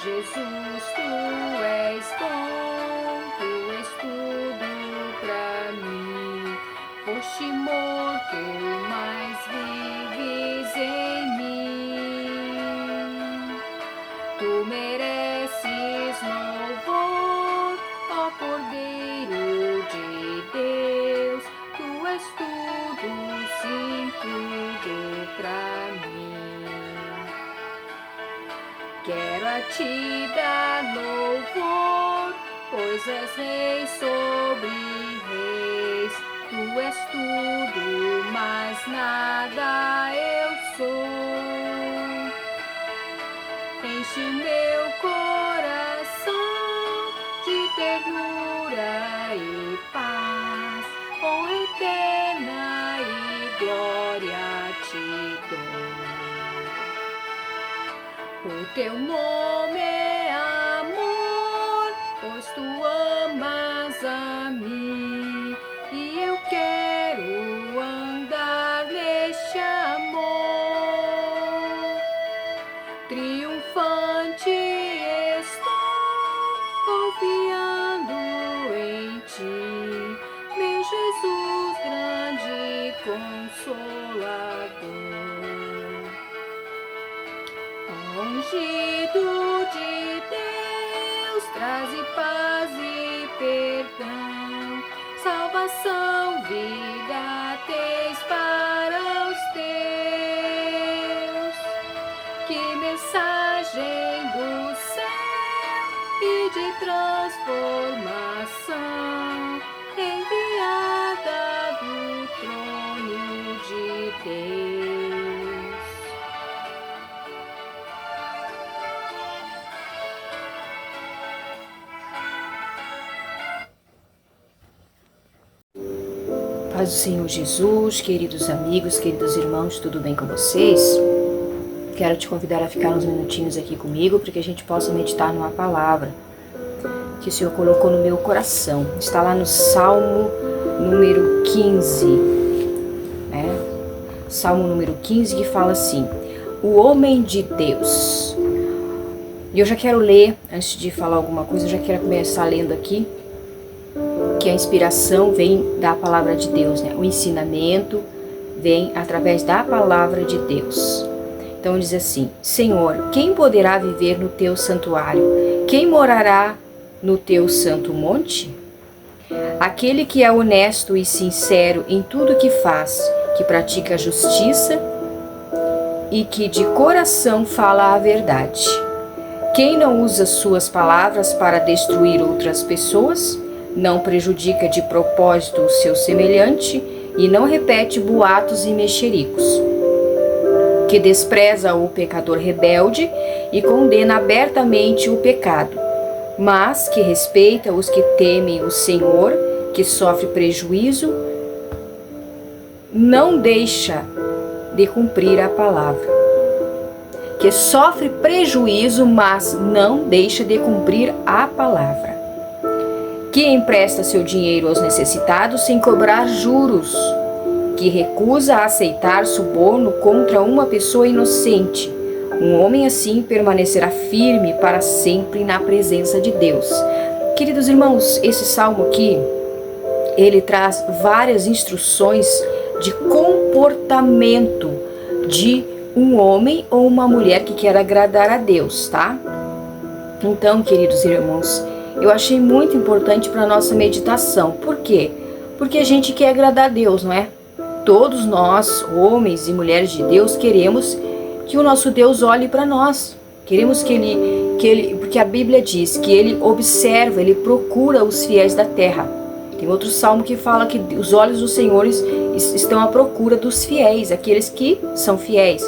Jesus, tu és bom, tu és tudo pra mim. Foste morto, mas vives em mim. Tu mereces louvor, ó Cordeiro de Deus. Tu és tudo, sim, tudo pra mim. Quero a ti dar louvor, pois és rei sobre reis. Tu és tudo, mas nada eu sou. Enche meu coração de ternura e paz, honra eterna e glória te dou. O teu nome é amor, pois tu amas a mim, e eu quero andar neste amor. Triunfante estou, confiando em ti, meu Jesus, grande Consolador. Ungido de Deus, traze paz e perdão, salvação, vida tens para os teus. Que mensagem do céu e de transformação, enviada do trono de Deus. Paz do Senhor Jesus, queridos amigos, queridos irmãos, tudo bem com vocês? Quero te convidar a ficar uns minutinhos aqui comigo para que a gente possa meditar numa palavra que o Senhor colocou no meu coração. Está lá no Salmo número 15, né? Salmo número 15, que fala assim: o homem de Deus. E eu já quero ler, antes de falar alguma coisa, eu já quero começar lendo aqui, que a inspiração vem da palavra de Deus, né? O ensinamento vem através da palavra de Deus. Então diz assim: Senhor, quem poderá viver no teu santuário? Quem morará no teu santo monte? Aquele que é honesto e sincero em tudo que faz, que pratica a justiça e que de coração fala a verdade. Quem não usa suas palavras para destruir outras pessoas, não prejudica de propósito o seu semelhante e não repete boatos e mexericos. Que despreza o pecador rebelde e condena abertamente o pecado, mas que respeita os que temem o Senhor, que sofre prejuízo, não deixa de cumprir a palavra. Que sofre prejuízo, mas não deixa de cumprir a palavra. Que empresta seu dinheiro aos necessitados sem cobrar juros, que recusa aceitar suborno contra uma pessoa inocente. Um homem assim permanecerá firme para sempre na presença de Deus. Queridos irmãos, esse salmo aqui, ele traz várias instruções de comportamento de um homem ou uma mulher que quer agradar a Deus, tá? Então, queridos irmãos, eu achei muito importante para a nossa meditação. Por quê? Porque a gente quer agradar a Deus, não é? Todos nós, homens e mulheres de Deus, queremos que o nosso Deus olhe para nós. Queremos que ele, porque a Bíblia diz que ele observa, ele procura os fiéis da terra. Tem outro salmo que fala que os olhos dos senhores estão à procura dos fiéis, aqueles que são fiéis.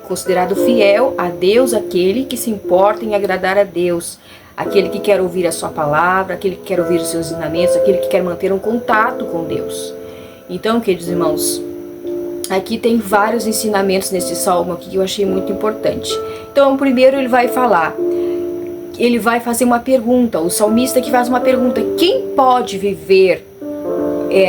Considerado fiel a Deus aquele que se importa em agradar a Deus, aquele que quer ouvir a sua palavra, aquele que quer ouvir os seus ensinamentos, aquele que quer manter um contato com Deus. Então, queridos irmãos, aqui tem vários ensinamentos nesse salmo aqui que eu achei muito importante. Então, primeiro ele vai fazer uma pergunta, o salmista que faz uma pergunta: quem pode viver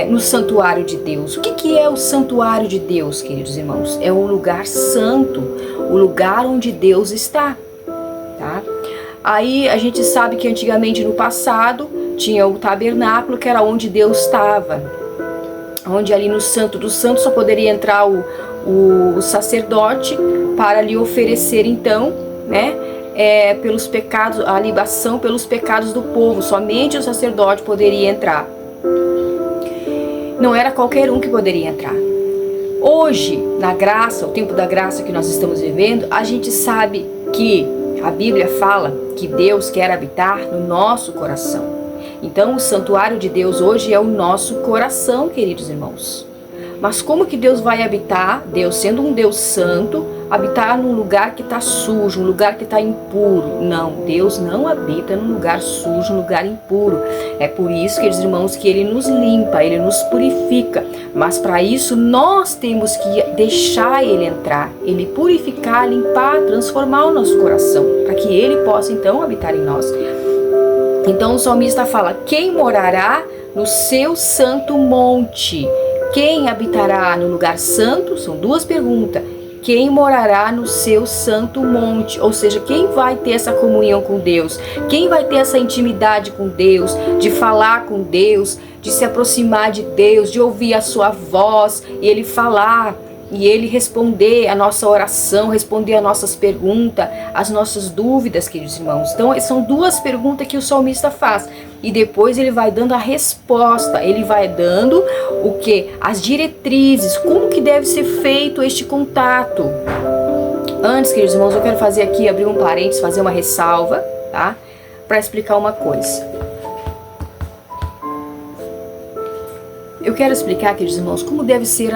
no santuário de Deus? O que é o santuário de Deus, queridos irmãos? É o lugar santo, o lugar onde Deus está, tá? Aí a gente sabe que antigamente, no passado, tinha o tabernáculo, que era onde Deus estava. Onde ali no Santo dos Santos só poderia entrar o sacerdote para lhe oferecer então, né, pelos pecados, a libação pelos pecados do povo. Somente o sacerdote poderia entrar. Não era qualquer um que poderia entrar. Hoje, na graça, o tempo da graça que nós estamos vivendo, a gente sabe que a Bíblia fala que Deus quer habitar no nosso coração. Então, o santuário de Deus hoje é o nosso coração, queridos irmãos. Mas como que Deus vai habitar, Deus sendo um Deus santo, habitar num lugar que está sujo, um lugar que está impuro? Não, Deus não habita num lugar sujo, num lugar impuro. É por isso, queridos irmãos, que Ele nos limpa, Ele nos purifica. Mas para isso nós temos que deixar Ele entrar, Ele purificar, limpar, transformar o nosso coração, para que Ele possa então habitar em nós. Então o salmista fala: quem morará no seu santo monte? Quem habitará no lugar santo? São duas perguntas. Quem morará no seu santo monte? Ou seja, quem vai ter essa comunhão com Deus? Quem vai ter essa intimidade com Deus? De falar com Deus, de se aproximar de Deus, de ouvir a sua voz e Ele falar, e Ele responder a nossa oração, responder as nossas perguntas, as nossas dúvidas, queridos irmãos. Então, são duas perguntas que o salmista faz. E depois ele vai dando a resposta, ele vai dando o que? As diretrizes, como que deve ser feito este contato. Antes, queridos irmãos, eu quero fazer aqui, abrir um parênteses, fazer uma ressalva, tá? Para explicar uma coisa. Eu quero explicar, queridos irmãos, como deve ser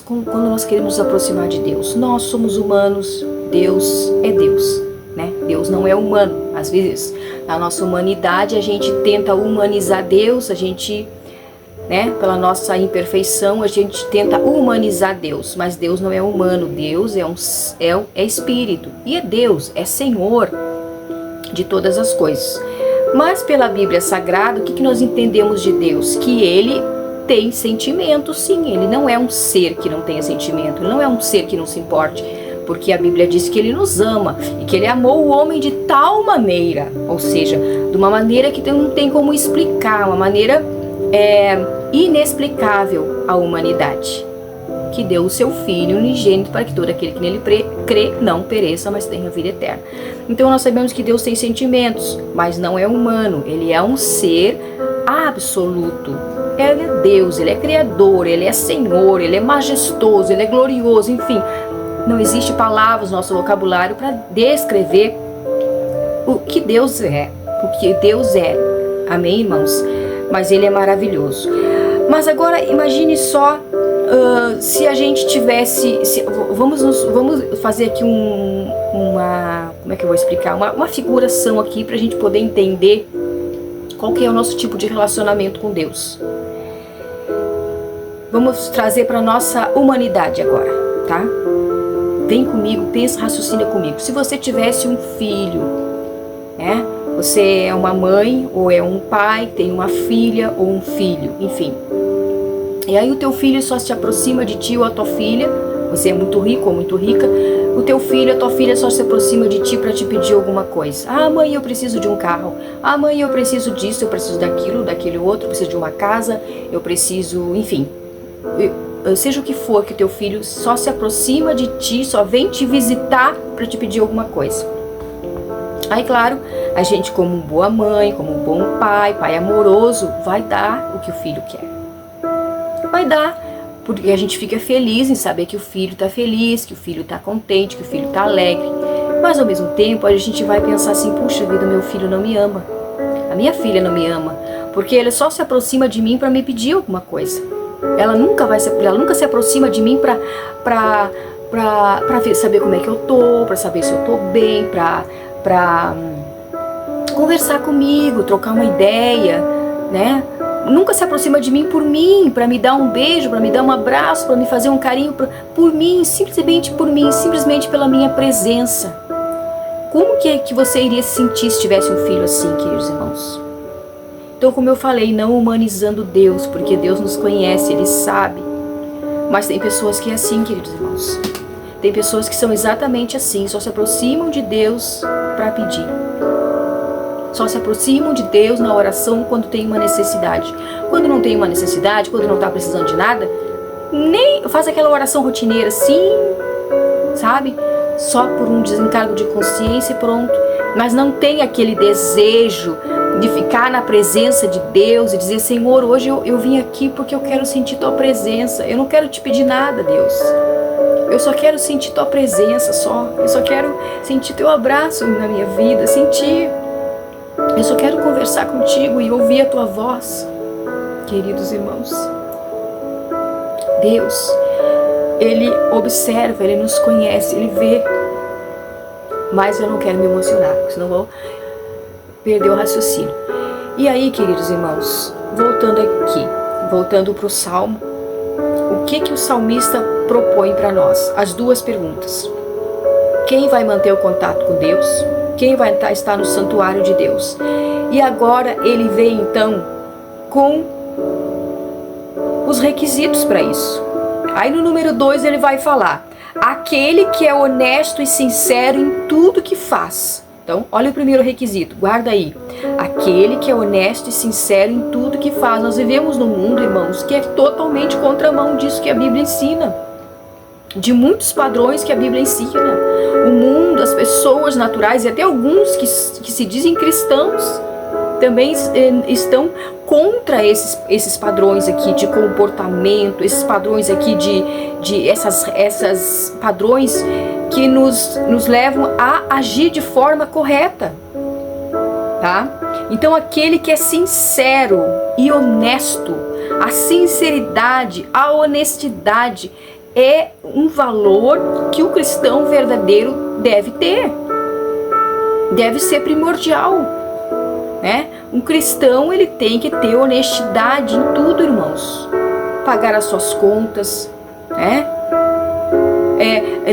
quando nós queremos nos aproximar de Deus. Nós somos humanos, Deus é Deus, né? Deus não é humano. Às vezes, na nossa humanidade, a gente tenta humanizar Deus, a gente, né, pela nossa imperfeição, a gente tenta humanizar Deus, mas Deus não é humano. Deus é espírito, e é Deus, é Senhor de todas as coisas. Mas pela Bíblia Sagrada, o que nós entendemos de Deus? Que Ele tem sentimento, sim. Ele não é um ser que não tenha sentimento, Ele não é um ser que não se importe, porque a Bíblia diz que Ele nos ama e que Ele amou o homem de tal maneira, ou seja, de uma maneira que não tem como explicar, uma maneira inexplicável à humanidade, que deu o seu Filho unigênito para que todo aquele que nele crê não pereça, mas tenha vida eterna. Então nós sabemos que Deus tem sentimentos, mas não é humano. Ele é um ser absoluto. Ele é Deus, Ele é Criador, Ele é Senhor, Ele é majestoso, Ele é glorioso, enfim. Não existe palavras no nosso vocabulário para descrever o que Deus é, Amém, irmãos? Mas Ele é maravilhoso. Mas agora imagine só, se a gente tivesse, vamos fazer aqui como é que eu vou explicar? Uma figuração aqui para a gente poder entender qual que é o nosso tipo de relacionamento com Deus. Vamos trazer para a nossa humanidade agora, tá? Vem comigo, pensa, raciocina comigo. Se você tivesse um filho, né? Você é uma mãe ou é um pai, tem uma filha ou um filho, enfim. E aí o teu filho só se aproxima de ti ou a tua filha, você é muito rico ou muito rica, o teu filho, a tua filha só se aproxima de ti para te pedir alguma coisa. Ah, mãe, eu preciso de um carro. Ah, mãe, eu preciso disso, eu preciso daquele outro, eu preciso de uma casa, eu preciso, enfim. Seja o que for, que o teu filho só se aproxima de ti, só vem te visitar para te pedir alguma coisa. Aí, claro, a gente, como boa mãe, como um bom pai amoroso, vai dar o que o filho quer. Vai dar, porque a gente fica feliz em saber que o filho está feliz, que o filho está contente, que o filho está alegre. Mas ao mesmo tempo a gente vai pensar assim: puxa vida, meu filho não me ama, a minha filha não me ama, porque ele só se aproxima de mim para me pedir alguma coisa. Ela nunca se aproxima de mim para saber como é que eu tô, para saber se eu tô bem, para conversar comigo, trocar uma ideia, né? Nunca se aproxima de mim por mim, para me dar um beijo, para me dar um abraço, para me fazer um carinho por mim, simplesmente por mim, simplesmente pela minha presença. Como que você iria se sentir se tivesse um filho assim, queridos irmãos? Então, como eu falei, não humanizando Deus, porque Deus nos conhece, Ele sabe. Mas tem pessoas que é assim, queridos irmãos. Tem pessoas que são exatamente assim, só se aproximam de Deus para pedir. Só se aproximam de Deus na oração quando tem uma necessidade. Quando não tem uma necessidade, quando não está precisando de nada, nem faz aquela oração rotineira assim, sabe? Só por um desencargo de consciência e pronto. Mas não tem aquele desejo de ficar na presença de Deus e dizer: Senhor, hoje eu vim aqui porque eu quero sentir Tua presença. Eu não quero te pedir nada, Deus. Eu só quero sentir Tua presença só. Eu só quero sentir Teu abraço na minha vida, sentir. Eu só quero conversar contigo e ouvir a Tua voz. Queridos irmãos, Deus, Ele observa, Ele nos conhece, Ele vê. Mas eu não quero me emocionar, porque senão vou perder o raciocínio. E aí, queridos irmãos, voltando para o Salmo, o que o salmista propõe para nós? As duas perguntas. Quem vai manter o contato com Deus? Quem vai estar no santuário de Deus? E agora ele vem então com os requisitos para isso. Aí no número 2 ele vai falar: aquele que é honesto e sincero em tudo que faz. Então, olha o primeiro requisito, guarda aí. Aquele que é honesto e sincero em tudo que faz. Nós vivemos num mundo, irmãos, que é totalmente contramão disso que a Bíblia ensina. De muitos padrões que a Bíblia ensina. O mundo, as pessoas naturais e até alguns que se dizem cristãos também estão contra esses padrões aqui de comportamento, esses padrões aqui essas padrões que nos levam a agir de forma correta, tá? Então aquele que é sincero e honesto, a sinceridade, a honestidade é um valor que o cristão verdadeiro deve ter, deve ser primordial, né? Um cristão, ele tem que ter honestidade em tudo, irmãos. Pagar as suas contas, né?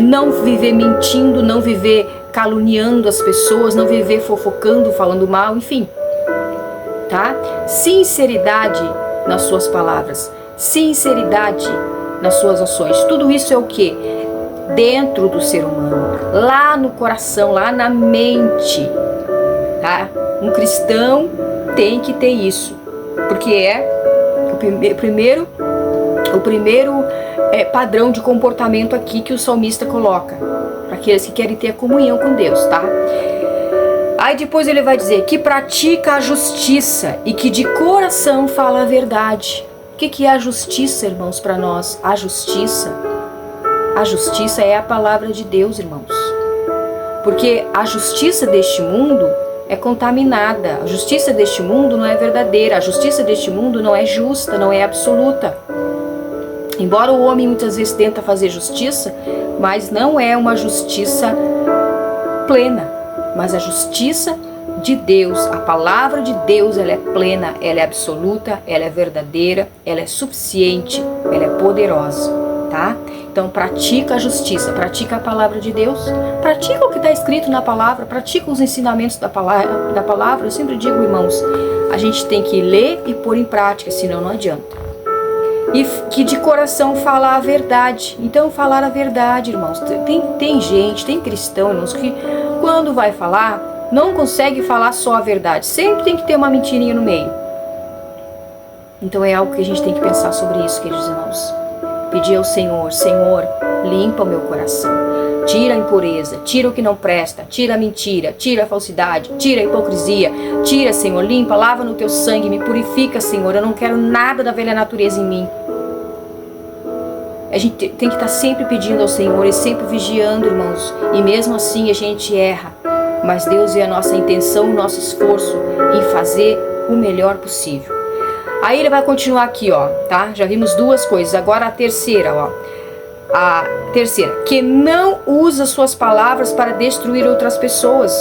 Não viver mentindo, não viver caluniando as pessoas, não viver fofocando, falando mal, enfim, tá? Sinceridade nas suas palavras, sinceridade nas suas ações. Tudo isso é o que? Dentro do ser humano, lá no coração, lá na mente, tá? Um cristão tem que ter isso, porque é o primeiro padrão de comportamento aqui que o salmista coloca, para aqueles que querem ter a comunhão com Deus, tá? Aí depois ele vai dizer que pratica a justiça e que de coração fala a verdade. O que é a justiça, irmãos, para nós? A justiça é a palavra de Deus, irmãos. Porque a justiça deste mundo é contaminada. A justiça deste mundo não é verdadeira. A justiça deste mundo não é justa, não é absoluta. Embora o homem muitas vezes tenta fazer justiça, mas não é uma justiça plena. Mas a justiça de Deus, a palavra de Deus, ela é plena, ela é absoluta, ela é verdadeira, ela é suficiente, ela é poderosa, tá? Então pratica a justiça, pratica a palavra de Deus, pratica o que está escrito na palavra, pratica os ensinamentos da palavra. Eu sempre digo, irmãos, a gente tem que ler e pôr em prática, senão não adianta. E que de coração falar a verdade. Então falar a verdade, irmãos, tem gente, tem cristão, irmãos, que quando vai falar, não consegue falar só a verdade. Sempre tem que ter uma mentirinha no meio. Então é algo que a gente tem que pensar sobre isso, queridos irmãos. Pedir ao Senhor: Senhor, limpa o meu coração. Tira a impureza, tira o que não presta, tira a mentira, tira a falsidade, tira a hipocrisia. Tira, Senhor, limpa, lava no teu sangue, me purifica, Senhor. Eu não quero nada da velha natureza em mim. A gente tem que estar sempre pedindo ao Senhor e sempre vigiando, irmãos. E mesmo assim a gente erra. Mas Deus vê a nossa intenção, o nosso esforço em fazer o melhor possível. Aí ele vai continuar aqui, ó, tá? Já vimos duas coisas. Agora a terceira, ó. A terceira, que não usa suas palavras para destruir outras pessoas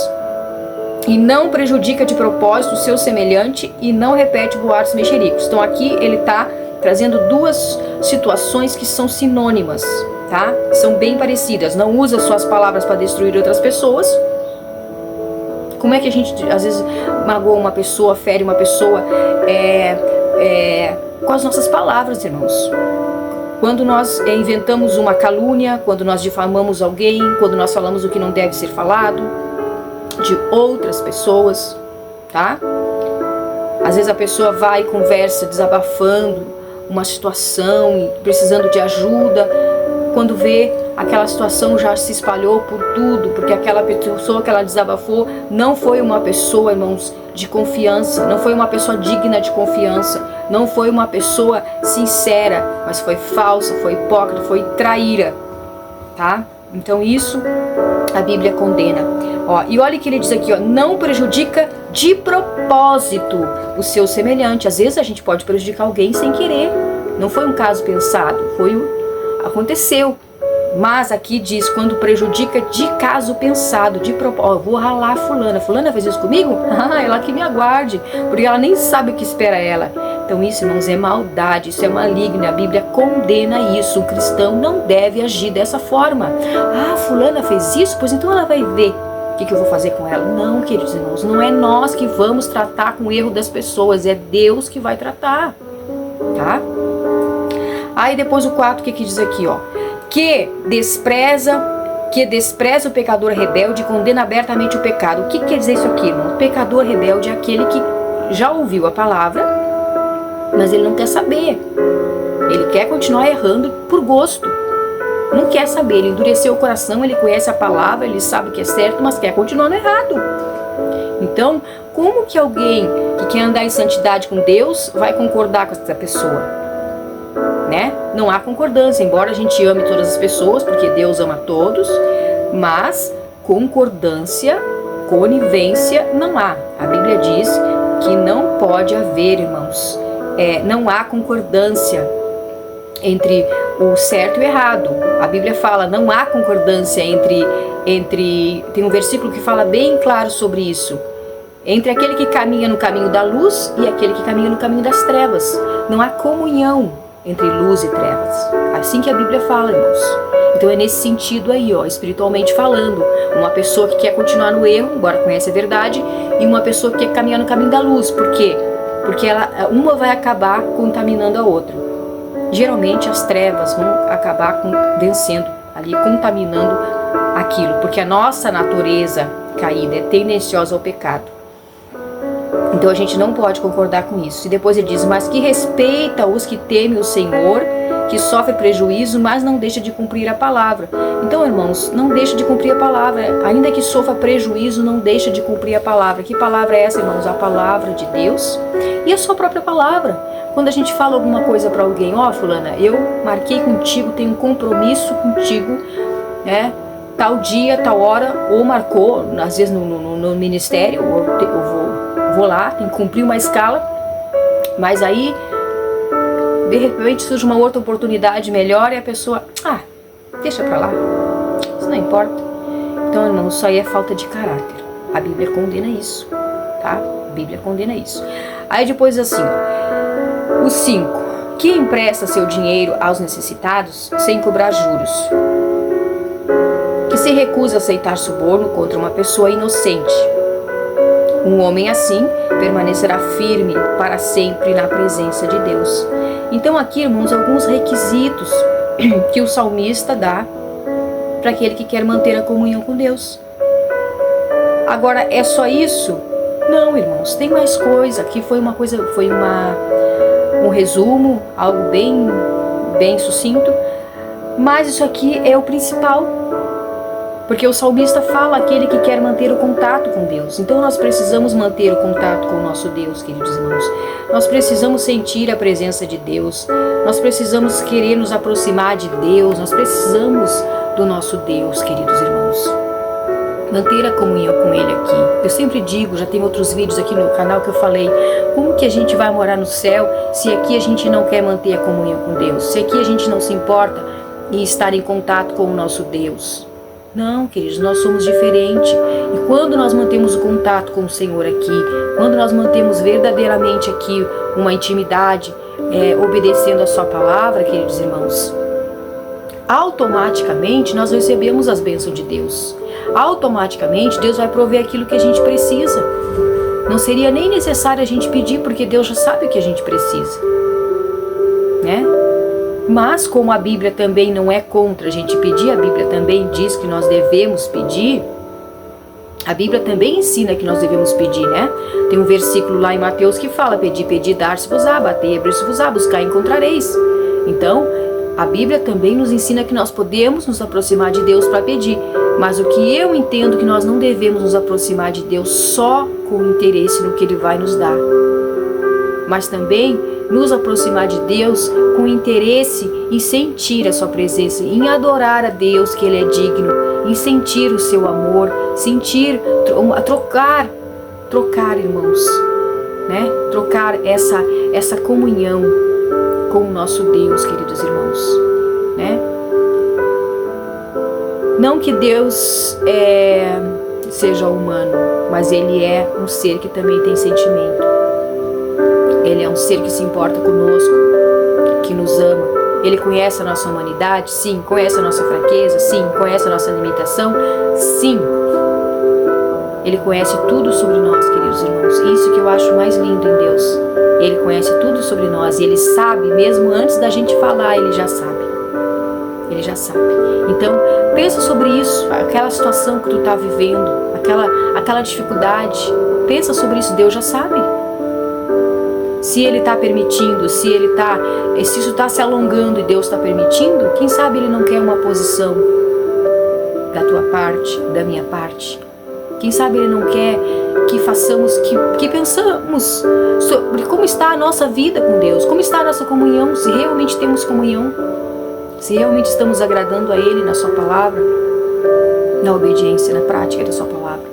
e não prejudica de propósito o seu semelhante e não repete boatos mexericos. Então aqui ele tá trazendo duas situações que são sinônimas, tá? São bem parecidas. Não usa suas palavras para destruir outras pessoas. Como é que a gente às vezes magoa uma pessoa, fere uma pessoa com as nossas palavras, irmãos? Quando nós inventamos uma calúnia, quando nós difamamos alguém, quando nós falamos o que não deve ser falado de outras pessoas, tá? Às vezes a pessoa vai e conversa desabafando uma situação e precisando de ajuda, quando vê aquela situação já se espalhou por tudo, porque aquela pessoa que ela desabafou não foi uma pessoa, irmãos, de confiança, não foi uma pessoa digna de confiança, não foi uma pessoa sincera, mas foi falsa, foi hipócrita, foi traíra, tá? Então isso a Bíblia condena. Ó, e olha o que ele diz aqui, ó, não prejudica de propósito o seu semelhante. Às vezes a gente pode prejudicar alguém sem querer, não foi um caso pensado, aconteceu. Mas aqui diz, quando prejudica de caso pensado, de propósito, vou ralar fulana fez isso comigo? Ela que me aguarde, porque ela nem sabe o que espera ela. Então isso, irmãos, é maldade, isso é maligno, a Bíblia condena isso. Um cristão não deve agir dessa forma. Fulana fez isso, pois então ela vai ver o que eu vou fazer com ela. Não, queridos irmãos, não é nós que vamos tratar com o erro das pessoas, é Deus que vai tratar, tá? Aí depois o 4, o que diz aqui, ó? Que despreza o pecador rebelde e condena abertamente o pecado. O que quer dizer isso aqui, irmão? O pecador rebelde é aquele que já ouviu a palavra, mas ele não quer saber. Ele quer continuar errando por gosto. Não quer saber, ele endureceu o coração, ele conhece a palavra, ele sabe que é certo, mas quer continuar no errado. Então, como que alguém que quer andar em santidade com Deus vai concordar com essa pessoa? Né? Não há concordância, embora a gente ame todas as pessoas, porque Deus ama todos, mas concordância, conivência não há. A Bíblia diz que não pode haver, irmãos, não há concordância entre o certo e o errado. A Bíblia fala, não há concordância entre tem um versículo que fala bem claro sobre isso, entre aquele que caminha no caminho da luz e aquele que caminha no caminho das trevas. Não há comunhão entre luz e trevas. Assim que a Bíblia fala, irmãos. Então é nesse sentido aí, ó, espiritualmente falando. Uma pessoa que quer continuar no erro, embora conheça a verdade, e uma pessoa que quer caminhar no caminho da luz. Por quê? Porque uma vai acabar contaminando a outra. Geralmente as trevas vão acabar vencendo ali, contaminando aquilo, porque a nossa natureza caída é tendenciosa ao pecado. Então a gente não pode concordar com isso. E depois ele diz, mas que respeita os que temem o Senhor, que sofre prejuízo, mas não deixa de cumprir a palavra. Então, irmãos, não deixa de cumprir a palavra. Ainda que sofra prejuízo, não deixa de cumprir a palavra. Que palavra é essa, irmãos? A palavra de Deus e a sua própria palavra. Quando a gente fala alguma coisa para alguém, ó, fulana, eu marquei contigo, tenho um compromisso contigo, né? Tal dia, tal hora, ou marcou, às vezes no ministério, ou eu vou lá, tem que cumprir uma escala, mas aí de repente surge uma outra oportunidade melhor e a pessoa, deixa pra lá, isso não importa. Então, irmão, isso aí é falta de caráter. A Bíblia condena isso, tá? A Bíblia condena isso. Aí depois assim, o 5, que empresta seu dinheiro aos necessitados sem cobrar juros, que se recusa a aceitar suborno contra uma pessoa inocente. Um homem assim permanecerá firme para sempre na presença de Deus. Então aqui, irmãos, alguns requisitos que o salmista dá para aquele que quer manter a comunhão com Deus. Agora, é só isso? Não, irmãos, tem mais coisa. Aqui foi um resumo, algo bem sucinto, mas isso aqui é o principal. Porque o salmista fala aquele que quer manter o contato com Deus. Então nós precisamos manter o contato com o nosso Deus, queridos irmãos. Nós precisamos sentir a presença de Deus. Nós precisamos querer nos aproximar de Deus. Nós precisamos do nosso Deus, queridos irmãos. Manter a comunhão com Ele aqui. Eu sempre digo, já tem outros vídeos aqui no canal que eu falei, como que a gente vai morar no céu se aqui a gente não quer manter a comunhão com Deus? Se aqui a gente não se importa em estar em contato com o nosso Deus? Não, queridos, nós somos diferentes. E quando nós mantemos o contato com o Senhor aqui, quando nós mantemos verdadeiramente aqui uma intimidade, obedecendo a sua palavra, queridos irmãos, automaticamente nós recebemos as bênçãos de Deus. Automaticamente Deus vai prover aquilo que a gente precisa. Não seria nem necessário a gente pedir, porque Deus já sabe o que a gente precisa, né? Mas como a Bíblia também não é contra a gente pedir, a Bíblia também diz que nós devemos pedir, A Bíblia também ensina que nós devemos pedir, né? Tem um versículo lá em Mateus que fala: pedi, pedi, dar-se-vos-á, bater, abrir-se-vos-á, buscar, encontrareis. Então, a Bíblia também nos ensina que nós podemos nos aproximar de Deus para pedir. Mas o que eu entendo que nós não devemos nos aproximar de Deus só com interesse no que Ele vai nos dar, mas também nos aproximar de Deus com interesse em sentir a sua presença, em adorar a Deus, que Ele é digno, em sentir o seu amor, sentir, trocar, irmãos, né? Trocar essa comunhão com o nosso Deus, queridos irmãos, né? Não que Deus seja humano, mas Ele é um ser que também tem sentimento. Ele é um ser que se importa conosco, que nos ama. Ele conhece a nossa humanidade? Sim. Conhece a nossa fraqueza? Sim. Conhece a nossa limitação? Sim. Ele conhece tudo sobre nós, queridos irmãos. Isso que eu acho mais lindo em Deus. Ele conhece tudo sobre nós e Ele sabe, mesmo antes da gente falar, Ele já sabe. Ele já sabe. Então, pensa sobre isso, aquela situação que tu está vivendo, aquela dificuldade. Pensa sobre isso, Deus já sabe. Se Ele está permitindo, se isso está se alongando e Deus está permitindo, quem sabe Ele não quer uma posição da tua parte, da minha parte. Quem sabe Ele não quer que façamos, que pensamos sobre como está a nossa vida com Deus, como está a nossa comunhão, se realmente temos comunhão, se realmente estamos agradando a Ele na Sua palavra, na obediência, na prática da Sua palavra.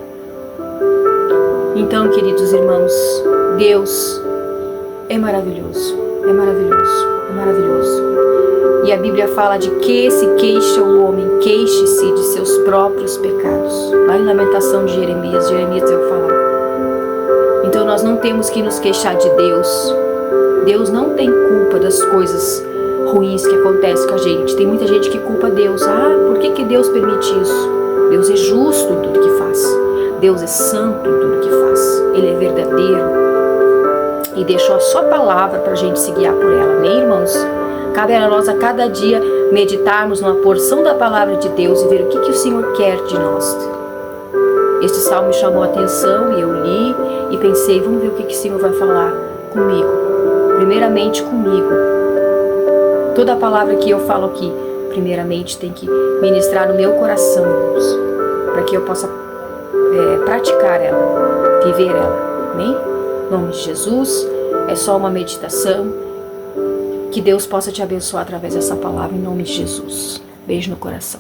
Então, queridos irmãos, Deus é maravilhoso, é maravilhoso, é maravilhoso. E a Bíblia fala de que se queixa o homem, queixe-se de seus próprios pecados. Lá em Lamentação de Jeremias eu falar. Então nós não temos que nos queixar de Deus. Deus não tem culpa das coisas ruins que acontecem com a gente. Tem muita gente que culpa Deus. Por que Deus permite isso? Deus é justo em tudo que faz. Deus é santo em tudo que faz. Ele é verdadeiro. E deixou a sua palavra para a gente se guiar por ela. Amém, irmãos? Cabe a nós a cada dia meditarmos numa porção da palavra de Deus e ver o que o Senhor quer de nós. Este salmo me chamou a atenção e eu li e pensei, vamos ver o que o Senhor vai falar comigo. Primeiramente comigo. Toda a palavra que eu falo aqui, primeiramente tem que ministrar no meu coração, irmãos, para que eu possa praticar ela, viver ela. Amém? Em nome de Jesus, é só uma meditação. Que Deus possa te abençoar através dessa palavra, em nome de Jesus. Beijo no coração.